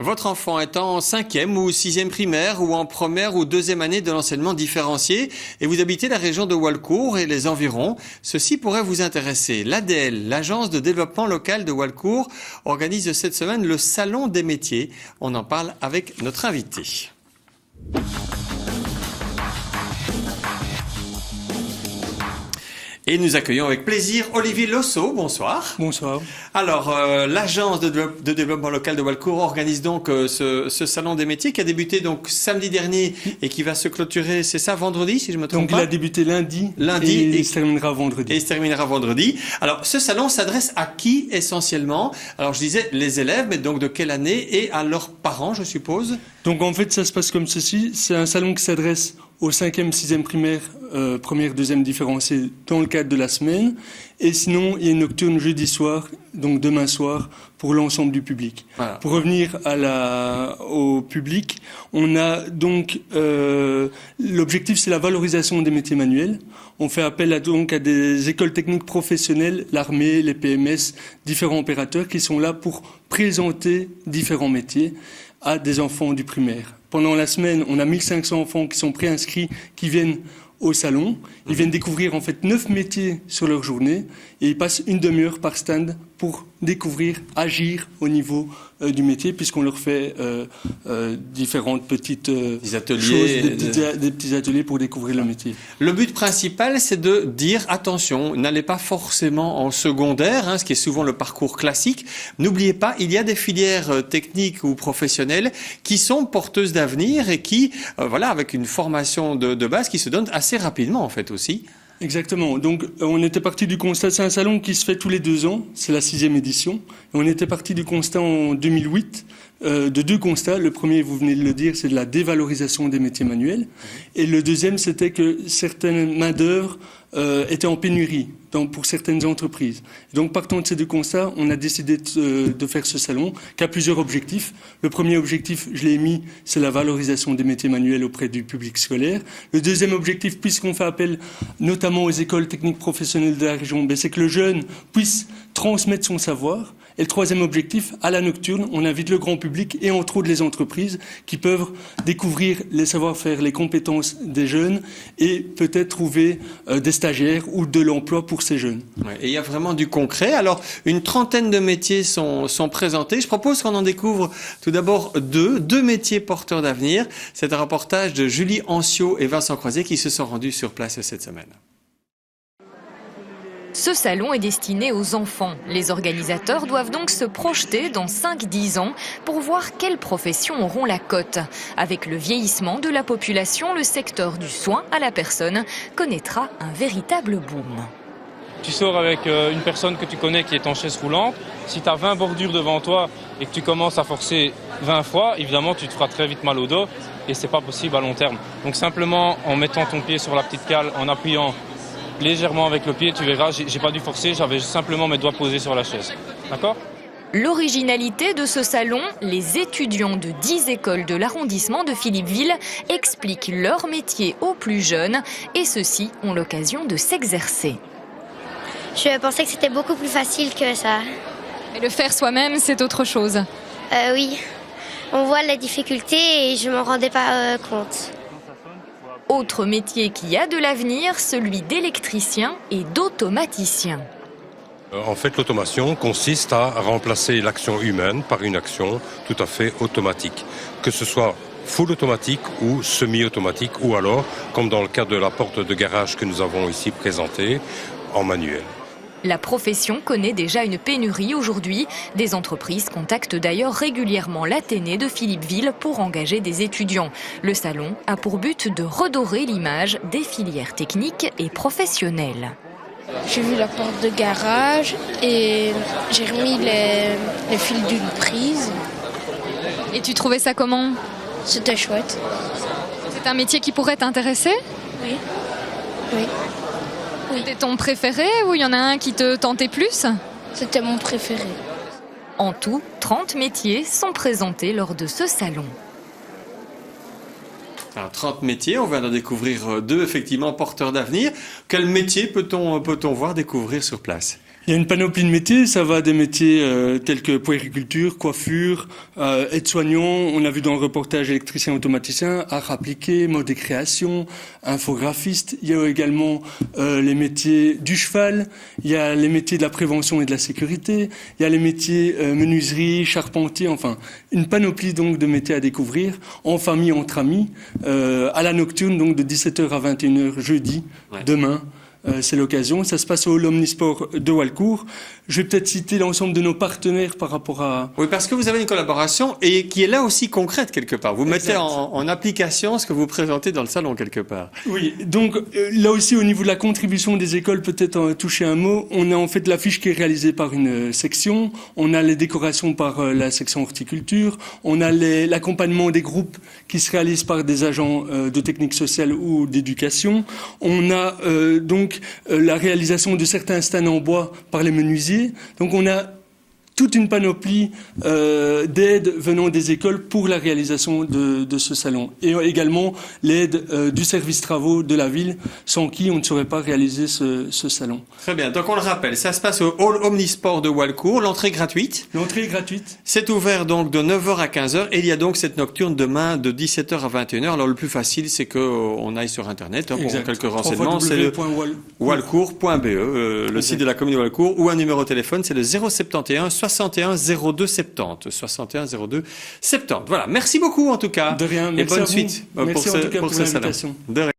Votre enfant est en 5e ou 6e primaire ou en première ou 2e année de l'enseignement différencié et vous habitez la région de Walcourt et les environs, ceci pourrait vous intéresser. L'ADL, l'Agence de développement local de Walcourt, organise cette semaine le Salon des métiers. On en parle avec notre invité. Et nous accueillons avec plaisir Olivier Losso. Bonsoir. Bonsoir. Alors, l'agence de développement local de Walcourt organise donc ce salon des métiers qui a débuté donc samedi dernier et qui va se clôturer, c'est ça, vendredi, si je me trompe pas. Donc il a débuté lundi et se terminera vendredi. Et se terminera vendredi. Alors, ce salon s'adresse à qui essentiellement? Alors, je disais les élèves, mais donc de quelle année et à leurs parents, je suppose? Donc en fait, ça se passe comme ceci. C'est un salon qui s'adresse aux 5e, 6e primaire, première, 2e différenciée dans le cadre de la semaine. Et sinon, il y a une nocturne jeudi soir, donc demain soir, pour l'ensemble du public. Voilà. Pour revenir au public, on a donc l'objectif, c'est la valorisation des métiers manuels. On fait appel à des écoles techniques professionnelles, l'armée, les PMS, différents opérateurs qui sont là pour présenter différents métiers à des enfants du primaire. Pendant la semaine, on a 1500 enfants qui sont préinscrits, qui viennent au salon. Ils viennent découvrir en fait 9 métiers sur leur journée et ils passent une demi-heure par stand pour découvrir, agir au niveau du métier, puisqu'on leur fait différentes petites ateliers, des petits ateliers pour découvrir le métier. Le but principal, c'est de dire attention, n'allez pas forcément en secondaire, ce qui est souvent le parcours classique. N'oubliez pas, il y a des filières techniques ou professionnelles qui sont porteuses d'avenir et qui, avec une formation de base qui se donne assez rapidement en fait aussi. Exactement. Donc, on était parti du constat, c'est un salon qui se fait tous les 2 ans, c'est la 6e édition. On était parti du constat en 2008, de 2 constats. Le premier, vous venez de le dire, c'est de la dévalorisation des métiers manuels. Et le deuxième, c'était que certaines main-d'œuvre étaient en pénurie pour certaines entreprises. Donc, partant de ces 2 constats, on a décidé de faire ce salon qui a plusieurs objectifs. Le premier objectif, je l'ai mis, c'est la valorisation des métiers manuels auprès du public scolaire. Le deuxième objectif, puisqu'on fait appel notamment aux écoles techniques professionnelles de la région, c'est que le jeune puisse transmettre son savoir. Et le troisième objectif, à la nocturne, on invite le grand public et entre autres les entreprises qui peuvent découvrir les savoir-faire, les compétences des jeunes et peut-être trouver des stagiaires ou de l'emploi pour ces jeunes. Ouais, et il y a vraiment du concret. Alors, une trentaine de métiers sont présentés. Je propose qu'on en découvre tout d'abord deux métiers porteurs d'avenir. C'est un reportage de Julie Ancio et Vincent Croiset qui se sont rendus sur place cette semaine. Ce salon est destiné aux enfants. Les organisateurs doivent donc se projeter dans 5-10 ans pour voir quelles professions auront la cote. Avec le vieillissement de la population, le secteur du soin à la personne connaîtra un véritable boom. Tu sors avec une personne que tu connais qui est en chaise roulante. Si tu as 20 bordures devant toi et que tu commences à forcer 20 fois, évidemment, tu te feras très vite mal au dos et c'est pas possible à long terme. Donc simplement en mettant ton pied sur la petite cale, en appuyant légèrement avec le pied, tu verras, j'ai pas dû forcer, j'avais simplement mes doigts posés sur la chaise. D'accord ? L'originalité de ce salon, les étudiants de 10 écoles de l'arrondissement de Philippeville expliquent leur métier aux plus jeunes et ceux-ci ont l'occasion de s'exercer. Je pensais que c'était beaucoup plus facile que ça. Et le faire soi-même, c'est autre chose. Oui, on voit les difficultés et je m'en rendais pas compte. Autre métier qui a de l'avenir, celui d'électricien et d'automaticien. En fait, l'automation consiste à remplacer l'action humaine par une action tout à fait automatique. Que ce soit full automatique ou semi-automatique ou alors, comme dans le cas de la porte de garage que nous avons ici présentée, en manuel. La profession connaît déjà une pénurie aujourd'hui. Des entreprises contactent d'ailleurs régulièrement l'Athénée de Philippeville pour engager des étudiants. Le salon a pour but de redorer l'image des filières techniques et professionnelles. J'ai vu la porte de garage et j'ai remis les fils d'une prise. Et tu trouvais ça comment ? C'était chouette. C'est un métier qui pourrait t'intéresser ? Oui. Oui. C'était ton préféré ou il y en a un qui te tentait plus ? C'était mon préféré. En tout, 30 métiers sont présentés lors de ce salon. Alors, 30 métiers, on vient d'en découvrir 2 effectivement porteurs d'avenir. Quel métier peut-on voir découvrir sur place ? Il y a une panoplie de métiers, ça va des métiers tels que puériculture, coiffure, aide-soignant, on a vu dans le reportage électricien automaticien, art appliqué, mode et création, infographiste. Il y a également les métiers du cheval, il y a les métiers de la prévention et de la sécurité, il y a les métiers menuiserie, charpentier, enfin une panoplie donc de métiers à découvrir, en famille, entre amis, à la nocturne donc de 17h à 21h jeudi, demain. C'est l'occasion. Ça se passe au Hall Omnisport de Walcourt. Je vais peut-être citer l'ensemble de nos partenaires par rapport à... Oui, parce que vous avez une collaboration et qui est là aussi concrète quelque part. Vous mettez en application ce que vous présentez dans le salon quelque part. Oui, donc là aussi au niveau de la contribution des écoles, peut-être en toucher un mot. On a en fait l'affiche qui est réalisée par une section. On a les décorations par la section horticulture. On a l'accompagnement des groupes qui se réalisent par des agents de technique sociale ou d'éducation. On a donc la réalisation de certains stands en bois par les menuisiers. Donc on a toute une panoplie d'aides venant des écoles pour la réalisation de ce salon. Et également l'aide du service travaux de la ville, sans qui on ne saurait pas réaliser ce salon. Très bien, donc on le rappelle, ça se passe au Hall Omnisport de Walcourt, l'entrée est gratuite. L'entrée est gratuite. C'est ouvert donc de 9h à 15h et il y a donc cette nocturne demain de 17h à 21h. Alors le plus facile, c'est qu'on aille sur Internet pour quelques renseignements. C'est le walcourt.be, le site de la commune de Walcourt, ou un numéro de téléphone, c'est le 071 61 02 70. 61 02 70. Voilà, merci beaucoup en tout cas. De rien, et merci bonne à vous. suite Merci pour ce salon. l'invitation. De rien.